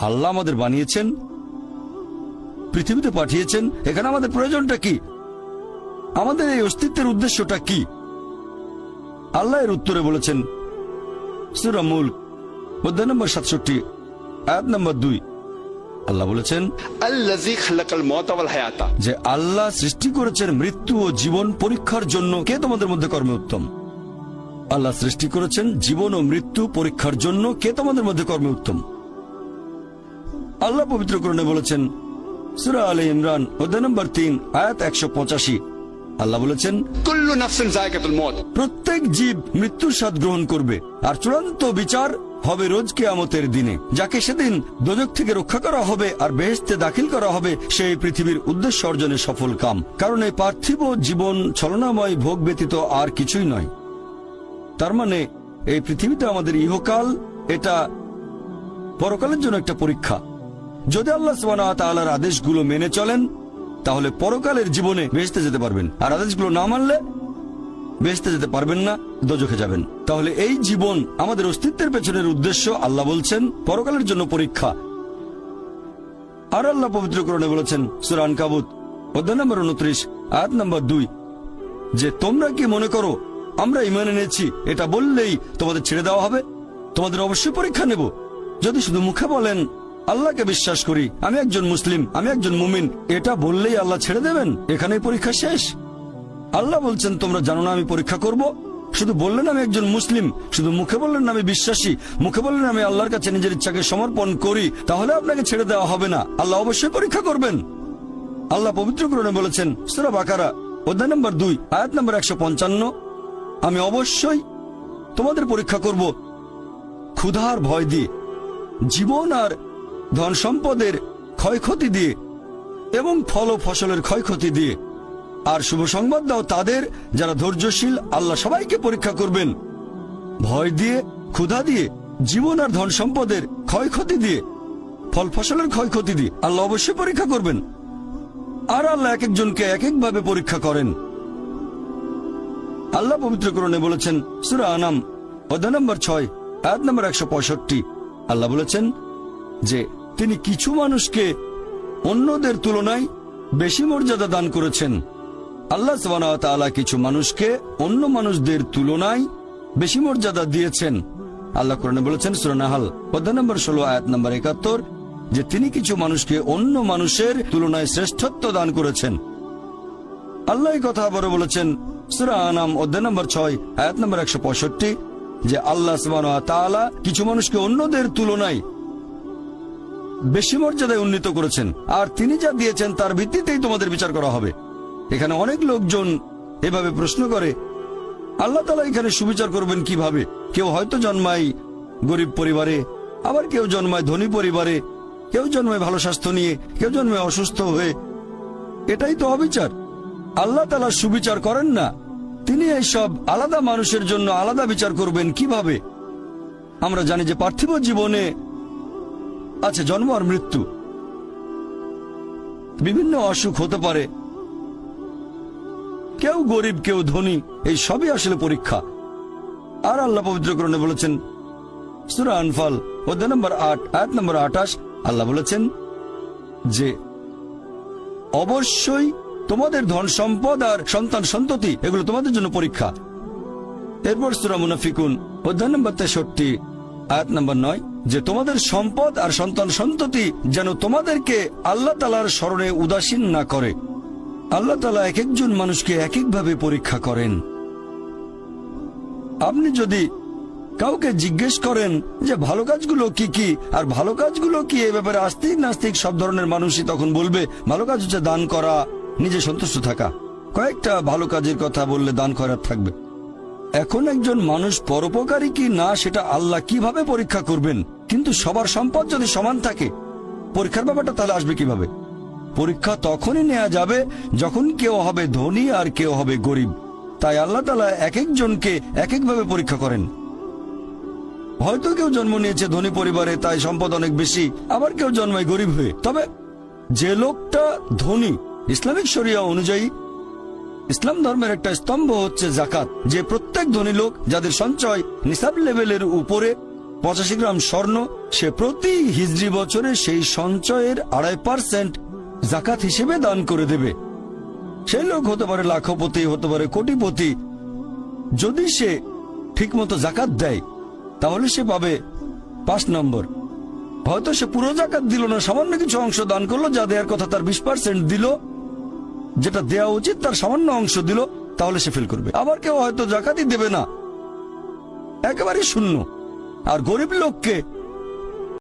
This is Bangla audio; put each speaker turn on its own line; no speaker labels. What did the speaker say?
আল্লাহ আমাদের বানিয়েছেন, পৃথিবীতে পাঠিয়েছেন, এখানে আমাদের প্রয়োজনটা কি, আমাদের এই অস্তিত্বের উদ্দেশ্যটা কি? আল্লাহ এর উত্তরে বলেছেন সূরা মুলক অধ্যায় নম্বর 67 আয়াত নম্বর 2। আল্লাহ বলেছেন
আল্লাযী খালাকাল মাউতা ওয়াল হায়াতা,
যে আল্লাহ সৃষ্টি করেছেন মৃত্যু ও জীবন পরীক্ষার জন্য। কে তোমাদের মধ্যে কর্মে উত্তম? আল্লাহ সৃষ্টি করেছেন জীবন ও মৃত্যু পরীক্ষার জন্য। কে তোমাদের মধ্যে কর্মে উত্তম? আল্লাহ পবিত্র কোরআনে বলেছেন সূরা আলে ইমরান অধ্যায় নম্বর 3 আয়াত 185। আল্লাহ বলেছেন
কুল্লু নাফসিন যায়কাতুল মউত,
প্রত্যেক জীব মৃত্যুর স্বাদ গ্রহণ করবে, আর চূড়ান্ত বিচার হবে রোজ কিয়ামতের দিনে। যাকে সেদিন দোজখ থেকে রক্ষা করা হবে আর বেহেশতে দাখিল করা হবে, সেই পৃথিবীর উদ্দেশ্য অর্জনে সফল কাম। কারণ এই পার্থিব জীবন ছলনাময় ভোগ ব্যতীত আর কিছুই নয়। তার মানে এই পৃথিবীতে আমাদের ইহকাল, এটা পরকালের জন্য একটা পরীক্ষা। যদি আল্লাহ সুবহানাহু ওয়া তাআলার আদেশগুলো মেনে চলেন, তাহলে পরকালের জীবনে বেহেশতে যেতে পারবেন, আর আদেশগুলো না মানলে বেহেশতে যেতে পারবেন না, দোজখে যাবেন। তাহলে এই জীবন আমাদের অস্তিত্বের পেছনের উদ্দেশ্য। আল্লাহ বলছেন পরকালের জন্য পরীক্ষা। আর আল্লাহ পবিত্র কোরআনে বলেছেন সূরা আনকাবুত অধ্যায় নম্বর 29 আয়াত নম্বর 2 যে তোমরা কি মনে করো আমরা ঈমান এনেছি এটা বললেই তোমাদের ছেড়ে দেওয়া হবে? তোমাদের অবশ্যই পরীক্ষা নেব। যদি শুধু মুখে বলেন আল্লাহকে বিশ্বাস করি, আমি একজন মুসলিম, আমি একজন মুমিন, এটা বললেই আল্লাহ ছেড়ে দেবেন? এখানেই পরীক্ষা শেষ? আল্লাহ বলছেন তোমরা জানো না আমি পরীক্ষা করব? শুধু বললেন আমি একজন মুসলিম, শুধু মুখে বললেন আমি বিশ্বাসী, মুখে বললেন আমি আল্লাহর কাছে নিজের ইচ্ছাকে সমর্পণ করি, তাহলে আপনাকে ছেড়ে দেওয়া হবে না। আল্লাহ অবশ্যই পরীক্ষা করবেন। আল্লাহ পবিত্র কোরআনে বলেছেন সূরা বাকারা অধ্যায় নম্বর 2 আয়াত নম্বর 155 আমি অবশ্যই তোমাদের পরীক্ষা করব ক্ষুধার ভয় দিয়ে, জীবন আর ধন সম্পদের ক্ষয়ক্ষতি দিয়ে এবং ফল ও ফসলের ক্ষয়ক্ষতি দিয়ে। আর শুভ সংবাদ দাও তাদের যারা ধৈর্যশীল। আল্লাহ সবাইকে পরীক্ষা করবেন ভয় দিয়ে, ক্ষুধা দিয়ে, জীবন আর ধন সম্পদের ক্ষয়ক্ষতি দিয়ে, ফল ফসলের ক্ষয়ক্ষতি দিয়ে। আল্লাহ অবশ্যই পরীক্ষা করবেন। আর আল্লাহ এক একজনকে এক একভাবে পরীক্ষা করেন। আল্লাহ পবিত্র কোরআনে বলেছেন সূরা আনাম অধ্যায় নম্বর 6 আয়াত নম্বর 165। আল্লাহ বলেছেন যে তিনি কিছু মানুষকে অন্যদের তুলনায় বেশি মর্যাদা দান করেছেন। আল্লাহ সুবহানাহু ওয়া তাআলা কিছু মানুষকে অন্য মানুষদের তুলনায় বেশি মর্যাদা দিয়েছেন। আল্লাহ কোরআনে বলেছেন সূরা নাহল অধ্যায় নম্বর 16 আয়াত নম্বর 71 যে তিনি কিছু মানুষকে অন্য মানুষের তুলনায় শ্রেষ্ঠত্ব দান করেছেন। আল্লাহ এই কথা আবারও বলেছেন সূরা আনাম অধ্যায় নম্বর 6 আয়াত নম্বর 165 যে আল্লাহ সুবহানাহু ওয়া তাআলা কিছু মানুষকে অন্যদের তুলনায় বেশি মর্যাদায় উন্নীত করেছেন, আর তিনি যা দিয়েছেন তার ভিত্তিতেই তোমাদের বিচার করা হবে। এখানে অনেক লোকজন এভাবে প্রশ্ন করে আল্লাহ তাআলা এখানে সুবিচার করবেন কিভাবে? কেউ হয়তো জন্মায় গরিব পরিবারে, আবার কেউ জন্মায় ধনী পরিবারে, কেউ জন্মায় ভালো স্বাস্থ্য নিয়ে, কেউ জন্মায় অসুস্থ হয়ে। এটাই তো অবিচার। আল্লাহ তাআলা সুবিচার করেন না। তিনি এইসব আলাদা মানুষের জন্য আলাদা বিচার করবেন কিভাবে? আমরা জানি যে পার্থিব জীবনে আছে জন্ম আর মৃত্যু, বিভিন্ন অসুখ হতে পারে, কেউ গরিব কেউ ধনী, এই সবই আসলে পরীক্ষা। আর আল্লাহ পবিত্র কোরআনে বলেছেন সূরা আনফাল অধ্যায় নম্বর 8 আয়াত নম্বর 28 আল্লাহ বলেছেন যে অবশ্যই তোমাদের ধন সম্পদ আর সন্তান সন্ততি এগুলো তোমাদের জন্য পরীক্ষা। এরপর সূরা মুনাফিকুন অধ্যায় নম্বর 63 আয়াত নম্বর 9 যে তোমাদের সম্পদ আর সন্তান সন্ততি যেন তোমাদেরকে আল্লাহ তাআলার স্মরণে উদাসীন না করে। আল্লাহ তাআলা এক একজন মানুষকে এক একভাবে পরীক্ষা করেন। আপনি যদি কাউকে জিজ্ঞেস করেন যে ভালো কাজগুলো কি কি আর ভালো কাজগুলো কি, এ ব্যাপারে আস্তিক নাস্তিক সব ধরনের মানুষই তখন বলবে ভালো কাজ হচ্ছে দান করা, নিজে সন্তুষ্ট থাকা। কয়েকটা ভালো কাজের কথা বললে দান খয়রাত থাকবে। এখন একজন মানুষ পরোপকারী কি না সেটা আল্লাহ কিভাবে পরীক্ষা করবেন? কিন্তু সবার সম্পদ যদি সমান থাকে, পরীক্ষার ব্যাপারটা তাহলে আসবে কিভাবে? পরীক্ষা তখনই নেওয়া যাবে যখন কেউ হবে ধনী আর কেউ হবে গরিব। তাই আল্লাহ তাআলা এক একজনকে এক একভাবে পরীক্ষা করেন। হয়তো কেউ জন্ম নিয়েছে ধনী পরিবারে, তাই সম্পদ অনেক বেশি, আবার কেউ জন্মায় গরিব হয়ে। তবে যে লোকটা ধনী, ইসলামিক শরিয়া অনুযায়ী ইসলাম ধর্মের একটা স্তম্ভ হচ্ছে যাকাত, যে প্রত্যেক ধনী লোক যাদের সঞ্চয় নিসাব লেভেলের উপরে 85 গ্রাম স্বর্ণ, সে প্রতি হিজরি বছরে সেই সঞ্চয়ের 2.5% জাকাত হিসেবে দান করে দেবে। সেই লোক হতে পারে লাখপতি, হতে পারে কোটিপতি। যদি সে ঠিকমতো জাকাত দেয় তাহলে সে পাবে 5 নম্বর। হয়তো সে পুরো জাকাত দিল না, সামান্য কিছু অংশ দান করলো, যা দেওয়ার কথা তার 20% দিল, যেটা দেওয়া উচিত তার সামান্য অংশ দিল, তাহলে সে ফেল করবে। আবার কেউ হয়তো জাকাতই দেবে না, একেবারে শূন্য। আর গরিব লোককে